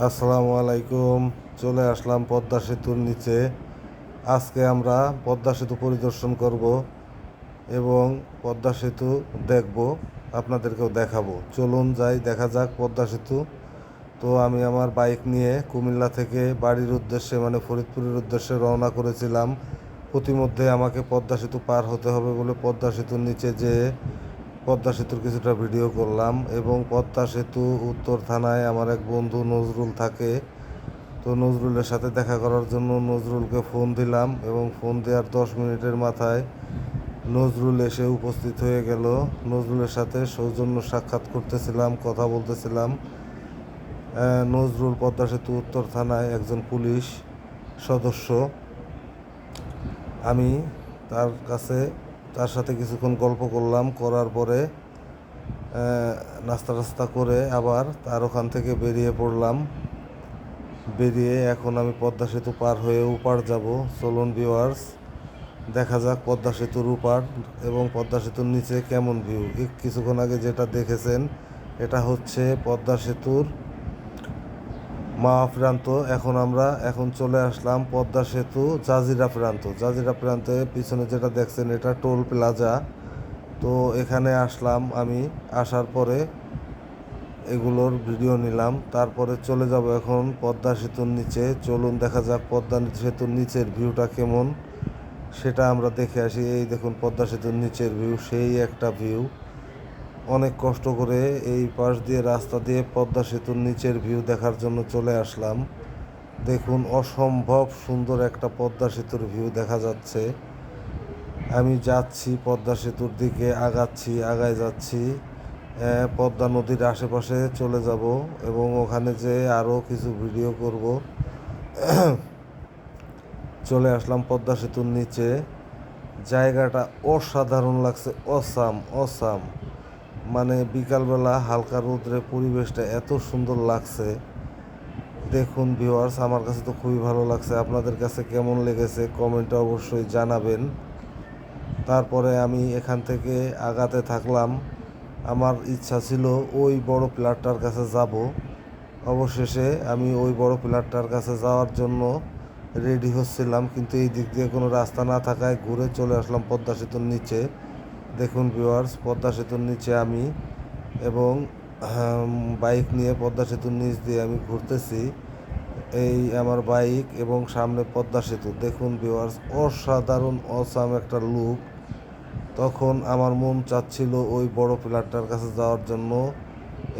আসসালামু আলাইকুম। চলে আসলাম পদ্মা সেতুর নিচে। আজকে আমরা পদ্মা সেতু পরিদর্শন করব এবং পদ্মা সেতু দেখব, আপনাদেরকেও দেখাবো। চলুন যাই, দেখা যাক পদ্মা সেতু। তো আমি আমার বাইক নিয়ে কুমিল্লা থেকে বাড়ির উদ্দেশ্যে মানে ফরিদপুরের উদ্দেশ্যে রওনা করেছিলাম। প্রতিমধ্যে আমাকে পদ্মা সেতু পার হতে হবে বলে পদ্মা সেতুর নিচে যেয়ে পদ্মা সেতুর কিছুটা ভিডিও করলাম। এবং পদ্মা সেতু উত্তর থানায় আমার এক বন্ধু নজরুল থাকে। তো নজরুলের সাথে দেখা করার জন্য নজরুলকে ফোন দিলাম এবং ফোন দেওয়ার 10 মিনিটের মাথায় নজরুল এসে উপস্থিত হয়ে গেল। নজরুলের সাথে সৌজন্য সাক্ষাৎ করতেছিলাম, কথা বলতেছিলাম। নজরুল পদ্মা সেতু উত্তর থানায় একজন পুলিশ সদস্য। আমি তার সাথে কিছুক্ষণ গল্প করলাম, করার পরে নাস্তা টাস্তা করে আবার তার ওখান থেকে বেরিয়ে পড়লাম। বেরিয়ে এখন আমি পদ্মা সেতু পার হয়ে ওপার যাব। চলুন ভিউয়ার্স, দেখা যাক পদ্মা সেতুর ওপার এবং পদ্মা সেতুর নিচে কেমন ভিউ। কিছুক্ষণ আগে যেটা দেখেছেন এটা হচ্ছে পদ্মা সেতুর মাওয়া প্রান্ত। এখন চলে আসলাম পদ্মা সেতু জাজিরা প্রান্ত। জাজিরা প্রান্তে পিছনে যেটা দেখছেন এটা টোল প্লাজা। তো এখানে আসলাম আমি। আসার পরে এগুলোর ভিডিও নিলাম, তারপরে চলে যাব এখন পদ্মা সেতুর নিচে। চলুন দেখা যাক পদ্মা সেতুর নিচের ভিউটা কেমন, সেটা আমরা দেখে আসি। এই দেখুন পদ্মা সেতুর নিচের ভিউ, সেই একটা ভিউ। অনেক কষ্ট করে এই পাশ দিয়ে রাস্তা দিয়ে পদ্মা সেতুর নিচের ভিউ দেখার জন্য চলে আসলাম। দেখুন অসম্ভব সুন্দর একটা পদ্মা সেতুর ভিউ দেখা যাচ্ছে। আমি যাচ্ছি পদ্মা সেতুর দিকে, আগায় যাচ্ছি। পদ্মা নদীর আশেপাশে চলে যাব এবং ওখানে যে আরও কিছু ভিডিও করব। চলে আসলাম পদ্মা সেতুর নিচে। জায়গাটা অসাধারণ লাগছে, অসাম অসাম। মানে বিকালবেলা হালকা রোদ্রে পরিবেশটা এত সুন্দর লাগছে। দেখুন ভিউয়ার্স, আমার কাছে তো খুবই ভালো লাগছে। আপনাদের কাছে কেমন লেগেছে কমেন্টে অবশ্যই জানাবেন। তারপরে আমি এখান থেকে আগাতে থাকলাম। আমার ইচ্ছা ছিল ওই বড় পিলারটার কাছে যাব। অবশেষে আমি ওই বড় পিলারটার কাছে যাওয়ার জন্য রেডি হচ্ছিলাম, কিন্তু এই দিক দিয়ে কোনো রাস্তা না থাকায় ঘুরে চলে আসলাম পদ্মা সেতুর নিচে। দেখুন ভিউয়ার্স, পদ্মা সেতুর নিচে আমি এবং বাইক নিয়ে পদ্মা সেতুর নিচ দিয়ে আমি ঘুরতেছি। এই আমার বাইক এবং সামনে পদ্মা সেতু। দেখুন ভিউয়ার্স, অসাধারণ অসাম একটা লুক। তখন আমার মন চাচ্ছিল ওই বড় পিলারটার কাছে যাওয়ার জন্য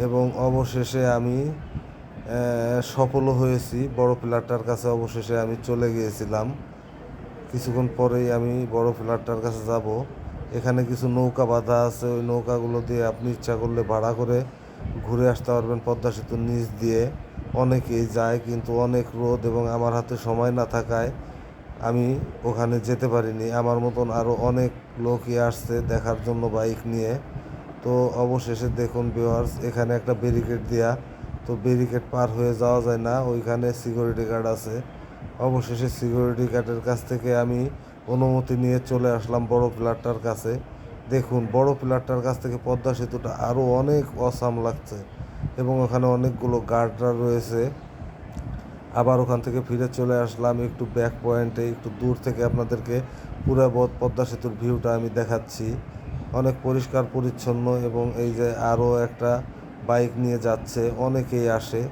এবং অবশেষে আমি সফলও হয়েছি। বড় পিলারটার কাছে অবশেষে আমি চলে গিয়েছিলাম। কিছুক্ষণ পরেই আমি বড় পিলারটার কাছে যাব। এখানে কিছু নৌকা বাঁধা আছে, ওই নৌকাগুলো দিয়ে আপনি ইচ্ছা করলে ভাড়া করে ঘুরে আসতে পারবেন পদ্মা সেতুর নিচ দিয়ে। অনেকেই যায়, কিন্তু অনেক রোদ এবং আমার হাতে সময় না থাকায় আমি ওখানে যেতে পারিনি। আমার মতন আরও অনেক লোকই আসছে দেখার জন্য বাইক নিয়ে। তো অবশেষে দেখুন ভিউয়ার্স, এখানে একটা ব্যারিকেড দেয়া, তো ব্যারিকেড পার হয়ে যাওয়া যায় না, ওইখানে সিকিউরিটি গার্ড আছে। অবশেষে সিকিউরিটি গার্ডের কাছ থেকে আমি অনুমতি নিয়ে চলে আসলাম বড় পিলারটার কাছে। দেখুন বড় পিলারটার কাছ থেকে পদ্মা সেতুটা আরও অনেক অসাম লাগছে এবং ওখানে অনেকগুলো গার্ডরা রয়েছে। আবার ওখান থেকে ফিরে চলে আসলাম একটু ব্যাক পয়েন্টে, একটু দূর থেকে আপনাদেরকে পুরো পদ্মা সেতুর ভিউটা আমি দেখাচ্ছি। অনেক পরিষ্কার পরিচ্ছন্ন এবং এই যে আরও একটা বাইক নিয়ে যাচ্ছে, অনেকেই আসে।